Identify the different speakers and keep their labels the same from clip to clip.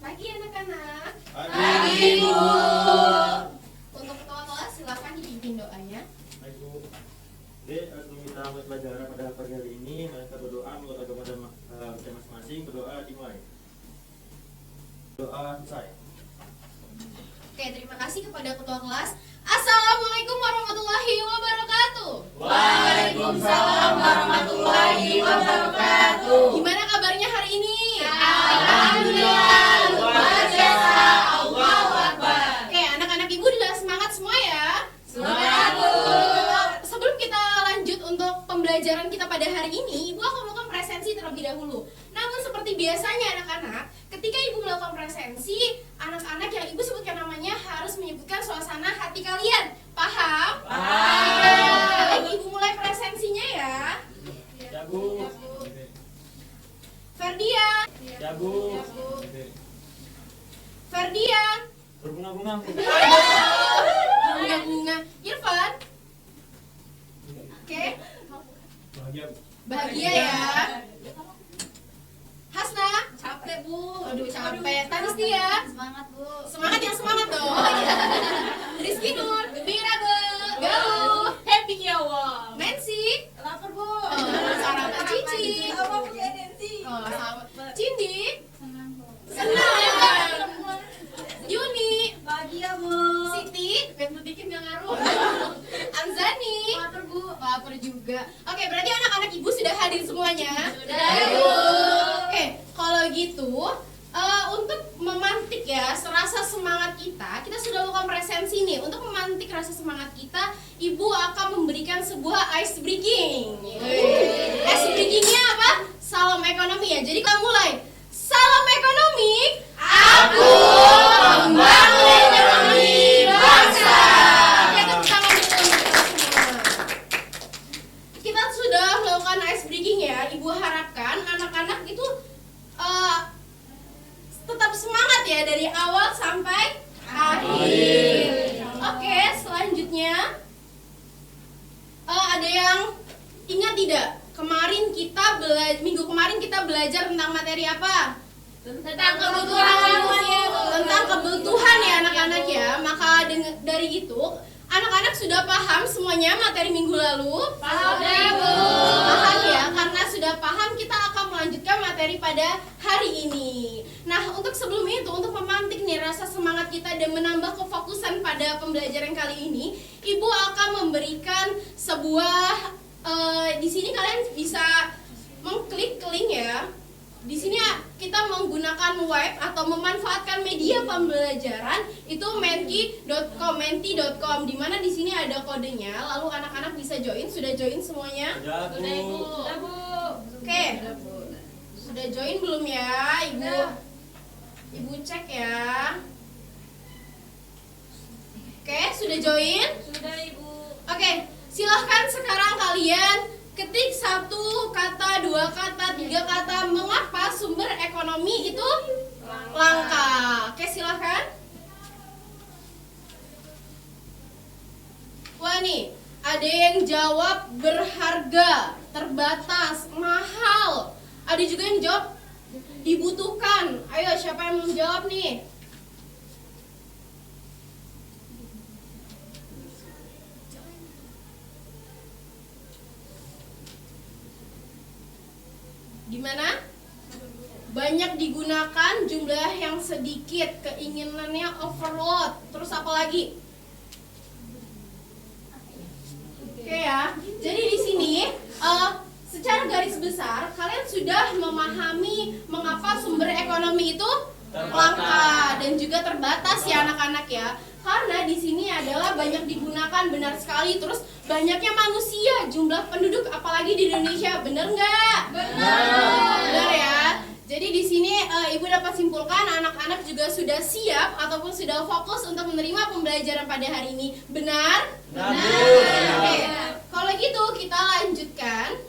Speaker 1: Pagi anak-anak.
Speaker 2: Pagi, Bu.
Speaker 1: Untuk ketua kelas silakan dipimpin doanya.
Speaker 3: Baik, Bu. Oke, untuk kita mulai pelajaran pada pagi hari ini, mereka berdoa menurut agama dan masing-masing. Berdoa dimulai. Doa selesai.
Speaker 1: Oke, terima kasih kepada ketua kelas. Assalamualaikum warahmatullahi wabarakatuh.
Speaker 2: Waalaikumsalam warahmatullahi wabarakatuh.
Speaker 1: Gimana kabarnya hari ini?
Speaker 2: Alhamdulillah, luar biasa. Allahu Akbar.
Speaker 1: Oke, anak-anak ibu udah semangat semua ya?
Speaker 2: Semangat, Bu.
Speaker 1: Sebelum kita lanjut untuk pembelajaran kita pada hari ini, ibu akan melakukan presensi terlebih dahulu. Namun seperti biasanya anak-anak, ketika ibu melakukan presensi, anak-anak yang ibu sebutkan namanya harus menyebutkan suasana hati kalian. Paham?
Speaker 2: Paham.
Speaker 1: Baik, ibu mulai presensinya ya.
Speaker 3: Ya, Bu.
Speaker 1: Ferdian,
Speaker 3: Ya, Bu.
Speaker 1: Ferdian,
Speaker 3: Berbunga-bunga.
Speaker 1: bunga-bunga. Irfan, oke,
Speaker 3: Bahagia, Bu.
Speaker 1: bahagia ya. Hasna,
Speaker 2: Capek, Bu.
Speaker 1: aduh capek. Tanistia,
Speaker 2: Semangat, Bu.
Speaker 1: semangat yang semangat dong. Rizky Nur, gembira Bu. Galuh,
Speaker 2: Happy ya, Allah.
Speaker 1: Nancy,
Speaker 2: Lapar, Bu.
Speaker 1: Sarapa Cici,
Speaker 2: Apa punya Nancy?
Speaker 1: sama Cindy,
Speaker 2: Senang, Bu.
Speaker 1: senang. Yuni,
Speaker 2: Bahagia, Bu.
Speaker 1: Siti, pengen dikit nggak ngaruh. Anzani,
Speaker 2: Lapar, Bu.
Speaker 1: lapar juga. Oke, berarti anak-anak ibu sudah hadir semuanya.
Speaker 2: Sudah, Bu.
Speaker 1: Oke, kalau gitu untuk memantik ya rasa semangat kita sudah lakukan presensi nih. Untuk memantik rasa semangat kita, ibu akan memberikan sebuah ice breaking. Ice breakingnya apa? Salam ekonomi ya. Jadi kita mulai. Salam ekonomi.
Speaker 2: Aku membangun ekonomi bangsa.
Speaker 1: Oke, tepuk tangan dulu untuk kita semua. Kita sudah melakukan ice breaking ya. Ibu harapkan anak-anak itu tetap semangat ya dari awal sampai akhir. Oke, selanjutnya ada yang ingat tidak? Minggu kemarin kita belajar tentang materi apa?
Speaker 2: Tentang kebutuhan manusia, Bu.
Speaker 1: Tentang kebutuhan ya anak-anak ya. Maka dari itu anak-anak sudah paham semuanya materi minggu lalu?
Speaker 2: Paham, Bu.
Speaker 1: Paham ya, karena sudah paham kita akan melanjutkan materi pada hari ini. Nah, untuk sebelum itu, untuk memantik nih rasa semangat kita dan menambah kefokusan pada pembelajaran kali ini, Ibu akan memberikan sebuah di sini kalian bisa mengklik link ya. Di sini kita menggunakan web atau memanfaatkan media pembelajaran itu menti.com di mana di sini ada kodenya. Lalu anak-anak bisa join. Sudah join semuanya?
Speaker 3: Ya, Bu.
Speaker 2: Sudah, Bu. Sudah, Bu.
Speaker 1: Oke. Sudah join belum ya, Ibu? Ibu cek ya. Oke, sudah join?
Speaker 2: Sudah, Ibu.
Speaker 1: Oke, silahkan sekarang kalian ketik 1 kata, 2 kata, 3 kata mengapa sumber ekonomi itu langka. Oke, silahkan. Wah nih, ada yang jawab berharga, terbatas, mahal. Ada juga yang jawab dibutuhkan. Ayo, siapa yang mau jawab nih? Gimana? Banyak digunakan, jumlah yang sedikit, keinginannya overload. Terus apa lagi? Oke ya. Jadi di sini secara garis besar kalian sudah memahami mengapa sumber ekonomi itu langka dan juga terbatas ya anak-anak ya. Karena di sini adalah banyak digunakan, benar sekali. Terus banyaknya manusia, jumlah penduduk apalagi di Indonesia, benar nggak? Benar ya. Jadi di sini ibu dapat simpulkan anak-anak juga sudah siap ataupun sudah fokus untuk menerima pembelajaran pada hari ini. Benar? Oke. Kalau gitu kita lanjutkan.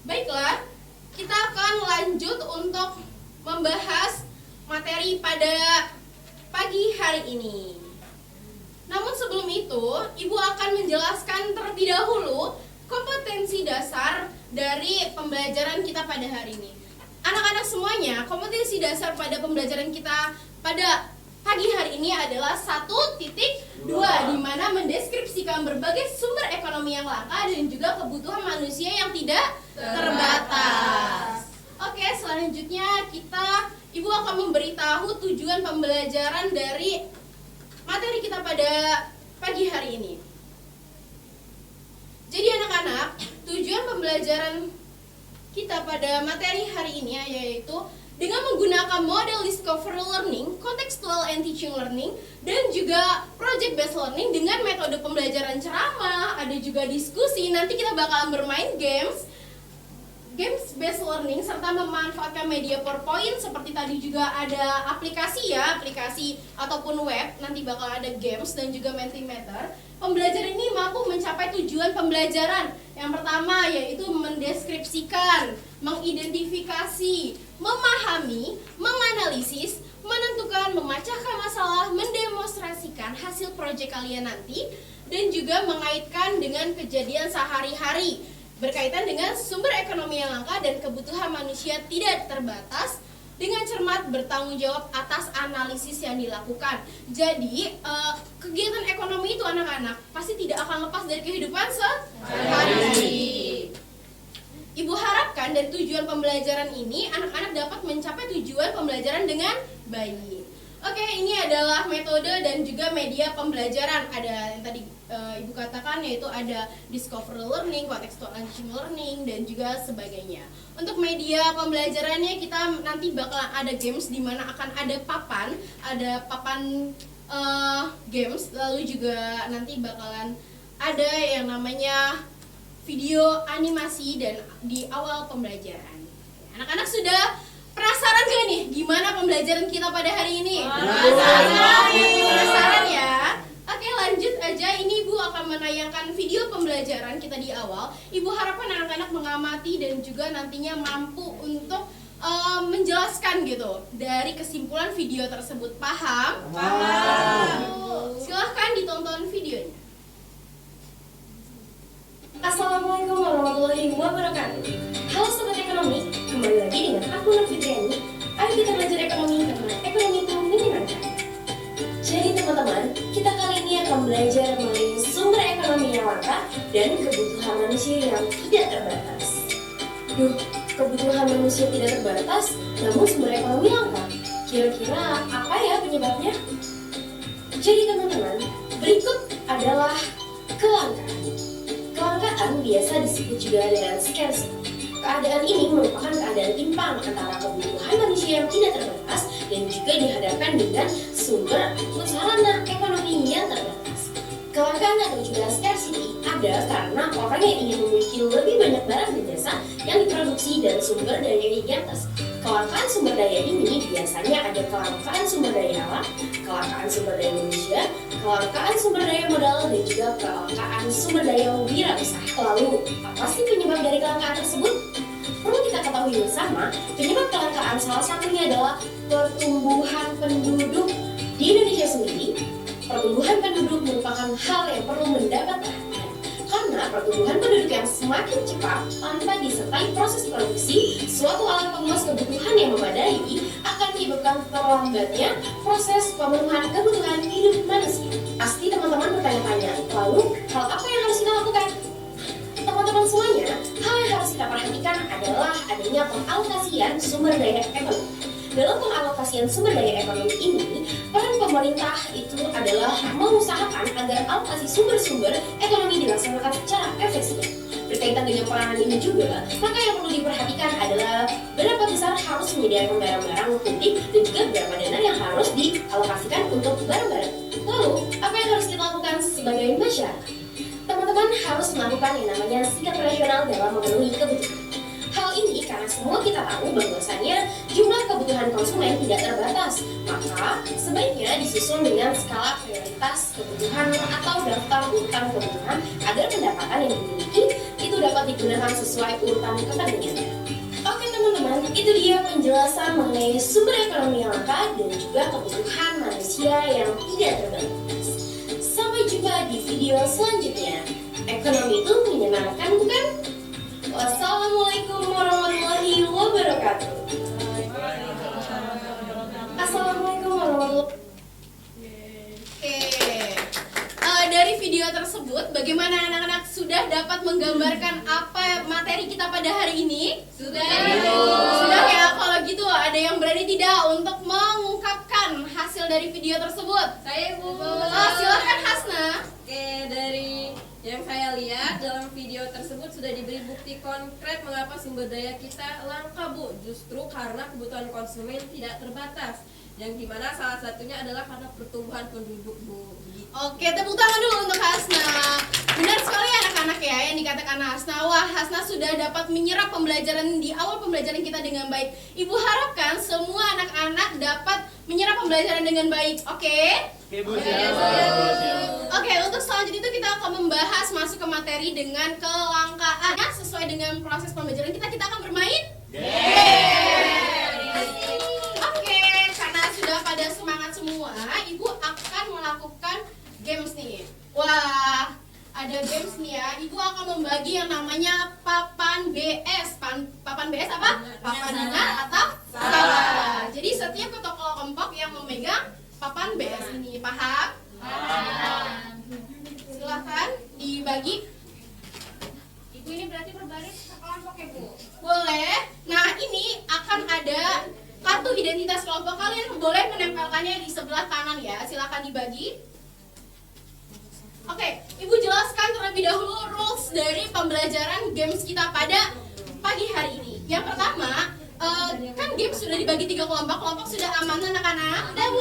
Speaker 1: Baiklah, kita akan lanjut untuk membahas materi pada pagi hari ini. Namun sebelum itu, Ibu akan menjelaskan terlebih dahulu kompetensi dasar dari pembelajaran kita pada hari ini. Anak-anak semuanya, kompetensi dasar pada pembelajaran kita pada pagi hari ini adalah 1.2, di mana mendeskripsikan berbagai sumber ekonomi yang langka dan juga kebutuhan manusia yang tidak terbatas. Oke, selanjutnya Ibu akan memberitahu tujuan pembelajaran dari materi kita pada pagi hari ini. Jadi anak-anak, tujuan pembelajaran kita pada materi hari ini yaitu dengan menggunakan model discovery learning, contextual and teaching learning, dan juga project based learning dengan metode pembelajaran ceramah, ada juga diskusi. Nanti kita bakalan bermain games based learning serta memanfaatkan media PowerPoint seperti tadi juga ada aplikasi ataupun web, nanti bakal ada games dan juga Mentimeter. Pembelajaran ini mampu mencapai tujuan pembelajaran. Yang pertama yaitu mendeskripsikan, mengidentifikasi, memahami, menganalisis, menentukan, memecahkan masalah, mendemonstrasikan hasil proyek kalian nanti, dan juga mengaitkan dengan kejadian sehari-hari berkaitan dengan sumber ekonomi yang langka dan kebutuhan manusia tidak terbatas dengan cermat bertanggung jawab atas analisis yang dilakukan. Jadi kegiatan ekonomi itu anak-anak pasti tidak akan lepas dari kehidupan sehari-hari. Ibu harapkan dari tujuan pembelajaran ini anak-anak dapat mencapai tujuan pembelajaran dengan baik. Oke, ini adalah metode dan juga media pembelajaran. Ada yang tadi Ibu katakan yaitu ada discovery learning, contextual and teaching learning, dan juga sebagainya. Untuk media pembelajarannya kita nanti bakalan ada games di mana akan ada papan games, lalu juga nanti bakalan ada yang namanya video animasi dan di awal pembelajaran. Anak-anak sudah penasaran gak nih gimana pembelajaran kita pada hari ini? Penasaran ya? Oke, lanjut aja. Ini Ibu akan menayangkan video pembelajaran kita di awal. Ibu harapkan anak-anak mengamati dan juga nantinya mampu untuk menjelaskan gitu dari kesimpulan video tersebut. Paham? Silahkan ditonton videonya.
Speaker 4: Assalamualaikum warahmatullahi wabarakatuh. Halo Sobat Ekonomi, kembali lagi dengan aku Nur Fitriani. Ayo kita belajar ekonomi karena ekonomi itu menyenangkan. Jadi teman-teman, kita kali ini akan belajar mengenai sumber ekonomi yang langka dan kebutuhan manusia yang tidak terbatas. Kebutuhan manusia tidak terbatas, namun sumber ekonomi langka. Kira-kira apa ya penyebabnya? Jadi teman-teman, berikut adalah kelangkaan. Kelangkaan biasa disebut juga dengan scarcity. Keadaan ini merupakan keadaan timpang antara kebutuhan manusia yang tidak terbatas dan juga dihadapkan dengan sumber sarana ekonomi yang terbatas. Kelangkaan atau juga scarcity ada karena orang yang ingin memiliki lebih banyak barang dan jasa yang diproduksi dari sumber daya yang di atas. Kelangkaan sumber daya ini biasanya ada kelangkaan sumber daya alam, kelangkaan sumber daya manusia, kelangkaan sumber daya modal, dan juga kelangkaan sumber daya wirausaha. Lalu, apa sih penyebab dari kelangkaan tersebut? Perlu kita ketahui bersama, penyebab kelangkaan salah satunya adalah pertumbuhan penduduk di Indonesia sendiri. Pertumbuhan penduduk merupakan hal yang perlu mendapat perhatian karena pertumbuhan penduduk yang semakin cepat tanpa disertai proses produksi suatu alat pemuas kebutuhan yang memadai akan menyebabkan terlambatnya proses pemenuhan kebutuhan hidup manusia. Pasti teman-teman bertanya-tanya, lalu hal apa yang harus kita lakukan? Teman-teman semuanya, hal yang harus kita perhatikan adalah adanya pengalokasian sumber daya ekonomi. Dalam pengalokasian sumber daya ekonomi ini, peran pemerintah itu adalah mengusahakan agar alokasi sumber-sumber ekonomi dilaksanakan secara efisien. Berkaitan dengan peranan ini juga, maka yang perlu diperhatikan adalah berapa besar harus menyediakan barang-barang publik dan juga berapa dana yang harus dialokasikan untuk barang-barang. Lalu, apa yang harus kita lakukan sebagai masyarakat? Teman-teman harus melakukan yang namanya sikap rasional dalam memenuhi kebutuhan. Hal ini karena semua kita tahu bahwasannya jumlah kebutuhan konsumen tidak terbatas, maka sebaiknya disusun dengan skala prioritas kebutuhan atau daftar urutan kebutuhan agar pendapatan yang dimiliki itu dapat digunakan sesuai urutan kepentingannya. Oke teman-teman, itu dia penjelasan mengenai sumber ekonomi yang langka dan juga kebutuhan manusia yang tidak terbatas. Sampai jumpa di video selanjutnya. Ekonomi itu menyenangkan, bukan? Wassalamualaikum
Speaker 1: tersebut, bagaimana anak-anak sudah dapat menggambarkan apa materi kita pada hari ini?
Speaker 2: Sudah.
Speaker 1: Sudah ya, kalau gitu ada yang berani tidak untuk mengungkapkan hasil dari video tersebut?
Speaker 2: Saya Bu.
Speaker 1: Silakan Hasna.
Speaker 2: Oke, dari yang saya lihat dalam video tersebut sudah diberi bukti konkret mengapa sumber daya kita langka Bu. Justru karena kebutuhan konsumen tidak terbatas. Yang dimana salah satunya adalah karena pertumbuhan penduduk Bu.
Speaker 1: Oke, tepuk tangan dulu untuk Hasna. Benar sekali anak-anak ya yang dikatakan Hasna. Wah, Hasna sudah dapat menyerap pembelajaran di awal pembelajaran kita dengan baik. Ibu harapkan semua anak-anak dapat menyerap pembelajaran dengan baik. Oke?
Speaker 3: Oke Bu,
Speaker 2: Ya,
Speaker 3: siap.
Speaker 1: Oke, untuk selanjutnya itu kita akan membahas masuk ke materi dengan kelangkaan. Nah, sesuai dengan proses pembelajaran kita akan bermain. Oke, karena sudah pada semangat semua, Ibu akan melakukan games nih. Wah, ada games nih ya. Ibu akan membagi yang namanya papan BS. Papan BS apa? Papan benar atau salah. Jadi setiap ketua kelompok yang memegang papan BS ini, paham? Silahkan dibagi. Ibu ini berarti berbaris kelompok ya Bu? Boleh. Nah ini akan ada kartu identitas kelompok, kalian boleh menempelkannya di sebelah kanan ya. Silahkan dibagi. Oke, Ibu jelaskan terlebih dahulu rules dari pembelajaran games kita pada pagi hari ini. Yang pertama, kan games sudah dibagi 3 kelompok. Kelompok sudah aman anak-anak? Udah Bu,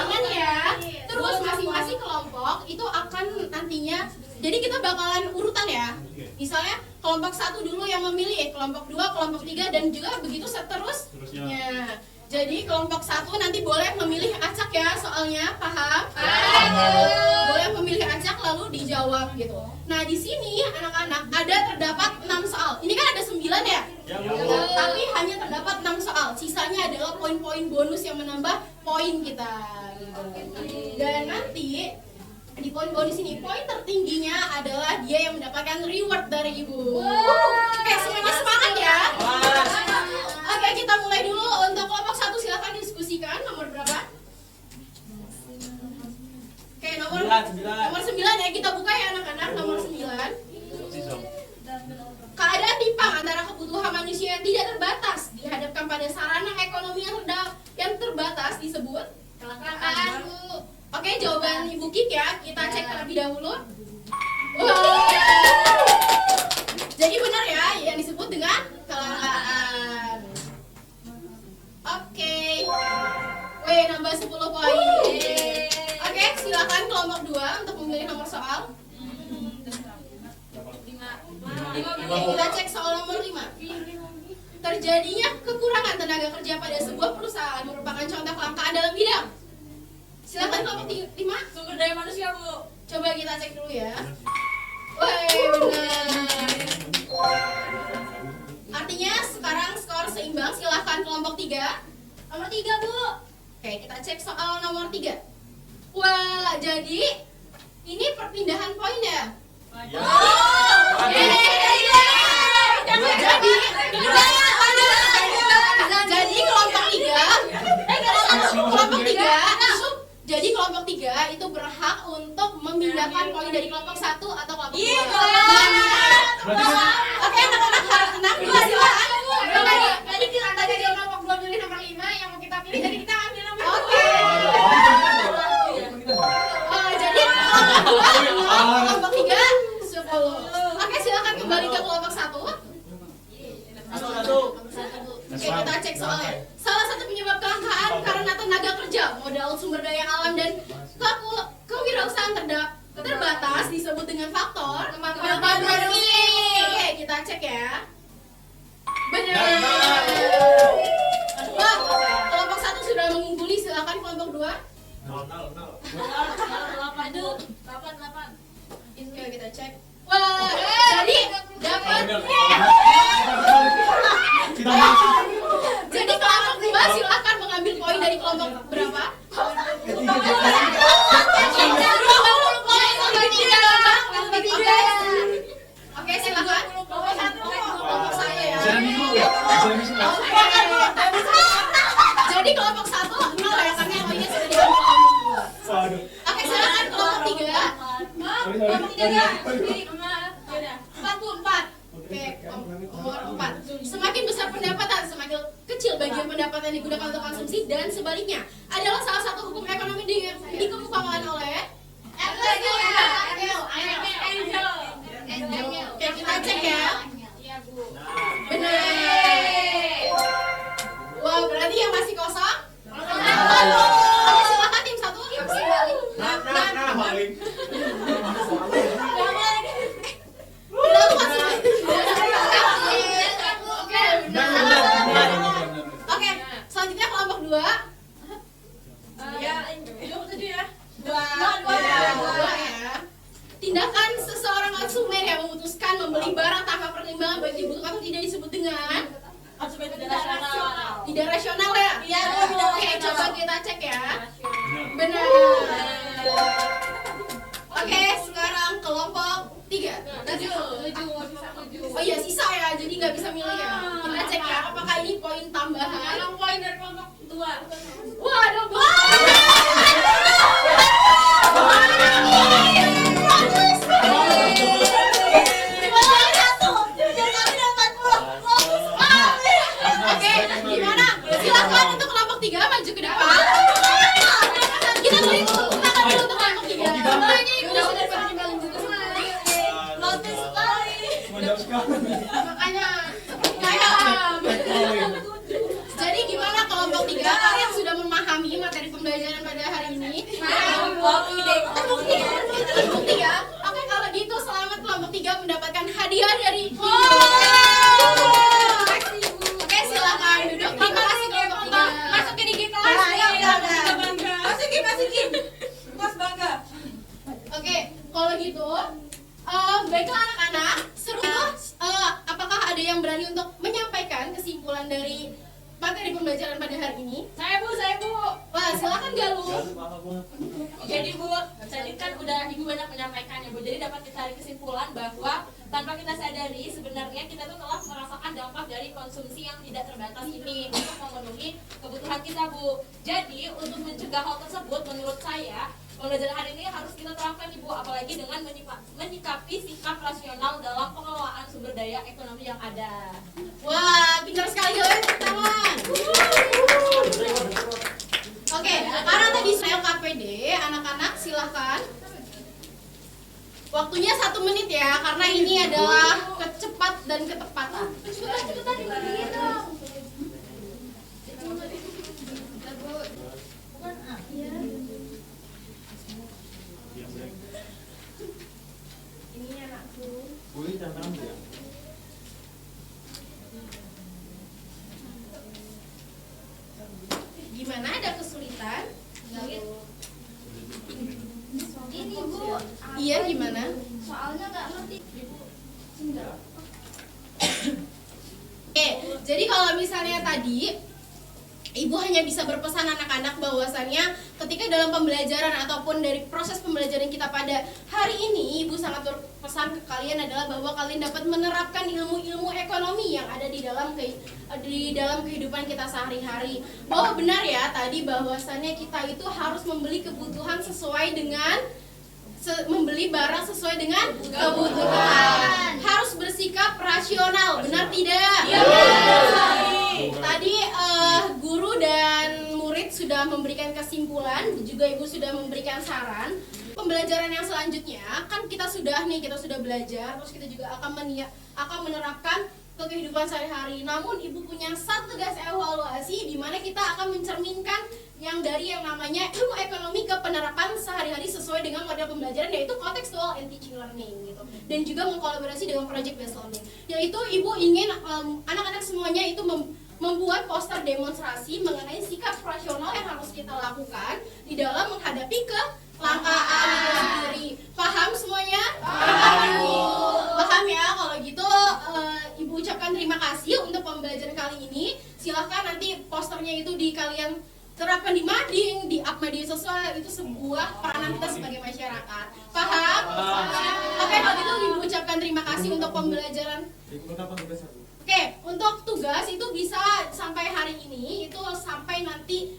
Speaker 1: aman ya. Terus masing-masing kelompok itu akan nantinya, jadi kita bakalan urutan ya. Misalnya kelompok 1 dulu yang memilih, kelompok 2, kelompok 3 dan juga begitu seterusnya. Jadi kelompok 1 nanti boleh memilih acak ya soalnya, paham? Boleh memilih acak lalu dijawab gitu. Nah di sini anak-anak ada terdapat 6 soal. Ini kan ada 9 ya?
Speaker 3: Ya Bu.
Speaker 1: Tapi hanya terdapat 6 soal. Sisanya adalah poin-poin bonus yang menambah poin kita. Gitu. Dan nanti di poin bonus ini, poin tertingginya adalah dia yang mendapatkan reward dari Ibu. Oke, semuanya semangat ya. Oke, kita mulai dulu. Untuk kelompok 1 silakan diskusikan. Nomor berapa? Oke, nomor 9 ya. Kita buka ya anak-anak. Nomor 9. Keadaan timpang antara kebutuhan manusia yang tidak terbatas dihadapkan pada sarana ekonomi yang terbatas disebut kelangkaan. Oke, jawaban Ibu Kik ya. Kita cek terlebih dahulu. Wow. Jadi benar ya yang disebut dengan kelangkaan. Oke. Wih, nambah 10 poin. Oke, silakan kelompok 2 untuk memilih nomor soal. Kita cek soal nomor 5. Terjadinya kekurangan tenaga kerja pada sebuah perusahaan merupakan contoh kelangkaan dalam bidang. Silakan kelompok 5.
Speaker 2: Sumber daya manusia Bu.
Speaker 1: Coba kita cek dulu ya. Woi, benar. Artinya sekarang skor seimbang. Silakan kelompok 3. Nomor 3 Bu. Oke, kita cek soal nomor 3. Wah, jadi ini perpindahan poin ya? Jadi kelompok 3 jadi kelompok 3 itu berhak untuk memindahkan poin dari kelompok 1 atau kelompok 2. Oke, anak-anak harus tenang dulu. Silakan. Tadi kelompok 2 pilih nomor 5, yang mau kita pilih jadi kita ambil nomor 2. Oke. Jadi kelompok 3 10. Oke, silakan kembali ke kelompok 1. Oke, kita cek soalnya. Salah satu penyebab kelangkaan karena tenaga kerja, modal sumber daya alam dan kewirausahaan terbatas disebut dengan faktor kemampuan produksi. Oke, kita cek ya. Benar. Wah, kelompok 1 sudah mengungguli, silakan kelompok 2.
Speaker 2: 8.
Speaker 1: Oke, kita cek. Wah, jadi dapat. Jadi kelompok 2 silakan mengambil poin dari kelompok berapa? Oke, silakan. Kelompok 1 ya. Jadi kelompok 1 nol ya, karena poinnya sudah diambil kelompok 2. Oke, silakan kelompok 3. Kelompok 3
Speaker 2: Jaga diri emak.
Speaker 1: Yaudah, 44. Oke, nomor 4. Semakin besar pendapatan, semakin kecil bagian pendapatan yang digunakan untuk konsumsi, dan sebaliknya adalah salah satu hukum ekonomi dikemukakan oleh Oke, kita cek ya. Benar. Wow, berarti yang masih kosong? Oke, silakan tim 1.
Speaker 3: Maling.
Speaker 1: Oke, selanjutnya kelompok 2. Dua ya. Tindakan seseorang konsumen yang memutuskan membeli barang tanpa pertimbangan baik dibutuhkan atau tidak disebut dengan tidak rasional ya? Iya. Oke, coba kita cek ya. Benar. Oke, sekarang kelompok 3. Oh iya, sisa ya, jadi nggak bisa milih ya. Kita cek ya, apakah ini poin tambahan?
Speaker 2: Poin dari kelompok 2.
Speaker 1: Waduh, Oke, gimana? Silakan untuk kelompok 3 maju ke depan. Kita beri tepuk tangan dulu untuk kelompok 3. Makanya jadi gimana kelompok 3? Kalian sudah memahami materi pembelajaran pada hari ini? Kelompok 3. Oke, kalau gitu selamat kelompok 3 mendapatkan hadiah dari Ibu. Oke, silakan duduk. Terima kasih kelompok 3.
Speaker 2: Masukin di kelas. Masukin. Kelas bangga.
Speaker 1: Oke, kalau gitu, baiklah anak-anak, seru tuh. Apakah ada yang berani untuk menyampaikan kesimpulan dari materi pembelajaran pada hari ini?
Speaker 2: Saya Bu.
Speaker 1: Wah, silakan Galuh.
Speaker 5: Jadi Bu, tadi kan udah Ibu banyak menyampaikan ya Bu. Jadi dapat ditarik kesimpulan bahwa tanpa kita sadari sebenarnya kita tuh telah merasakan dampak dari konsumsi yang tidak terbatas ini untuk memenuhi kebutuhan kita Bu. Jadi untuk mencegah hal tersebut menurut saya pembelajaran hari ini harus kita terapkan Ibu, apalagi dengan menyikapi sikap rasional dalam pengelolaan sumber daya ekonomi yang ada.
Speaker 1: Wah, pintar sekali kalian, tepuk tangan. Oke, karena tadi saya KPD, anak-anak silahkan. Waktunya 1 menit ya, karena ini adalah kecepat dan ketepatan. Cepetan dibagiin dong. Ini anakku.
Speaker 3: Boleh tantangan ya?
Speaker 1: Gimana, ada kesulitan?
Speaker 6: Ini Bu,
Speaker 1: Iya, gimana?
Speaker 6: soalnya nggak ngerti.
Speaker 1: Oke, jadi kalau misalnya tadi Ibu hanya bisa berpesan anak-anak bahwasannya ketika dalam pembelajaran ataupun dari proses pembelajaran kita pada hari ini, Ibu sangat berpesan ke kalian adalah bahwa kalian dapat menerapkan ilmu-ilmu ekonomi yang ada di dalam kehidupan kita sehari-hari. Bahwa benar ya tadi bahwasannya kita itu harus membeli kebutuhan sesuai dengan membeli barang sesuai dengan kebutuhan. Harus bersikap rasional, benar tidak? Tadi guru dan murid sudah memberikan kesimpulan, juga Ibu sudah memberikan saran. Pembelajaran yang selanjutnya kan kita sudah belajar, terus kita juga akan menerapkan ke kehidupan sehari-hari. Namun Ibu punya satu tugas evaluasi di mana kita akan mencerminkan yang namanya ilmu ekonomi ke penerapan sehari-hari sesuai dengan model pembelajaran, yaitu contextual and teaching learning gitu. Dan juga mengkolaborasi dengan project based learning. Yaitu Ibu ingin anak-anak semuanya itu membuat poster demonstrasi mengenai sikap rasional yang harus kita lakukan di dalam menghadapi kelangkaan itu sendiri. Paham semuanya? Paham ya? Kalau gitu Ibu ucapkan terima kasih untuk pembelajaran kali ini. Silahkan nanti posternya itu kalian terapkan di mading, di media sosial, itu sebuah peranan kita sebagai masyarakat. Paham? Oke, kalau gitu Ibu ucapkan terima kasih untuk pembelajaran. Oke, untuk tugas itu bisa sampai hari ini, itu sampai nanti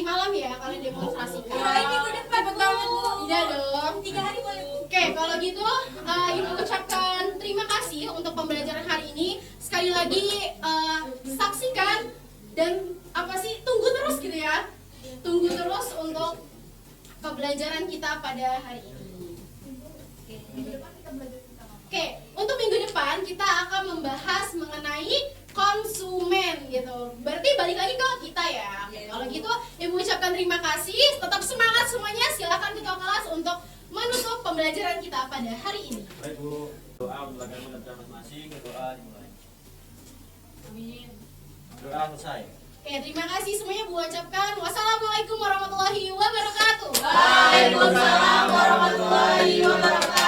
Speaker 1: malam ya kalian demonstrasikan.
Speaker 2: Minggu depan banget Bu.
Speaker 1: Iya dong.
Speaker 2: 3 hari boleh Bu.
Speaker 1: Oke, kalau gitu gitu, Ibu ucapkan terima kasih untuk pembelajaran hari ini. Sekali lagi saksikan dan tunggu terus gitu ya. Tunggu terus untuk pembelajaran kita pada hari ini. Oke, untuk minggu depan kita akan membahas mengenai konsumen gitu. Berarti balik lagi ke kita ya. Kalau gitu, Ibu ucapkan terima kasih. Tetap semangat semuanya. Silakan ketua kelas untuk menutup pembelajaran kita pada hari ini.
Speaker 3: Baik Bu, doa untuk agama dan masing-masing, doa dimulai.
Speaker 5: Amin.
Speaker 3: Doa selesai.
Speaker 1: Oke, terima kasih semuanya Bu ucapkan. Wassalamualaikum warahmatullahi wabarakatuh.
Speaker 5: Waalaikumsalam warahmatullahi wabarakatuh.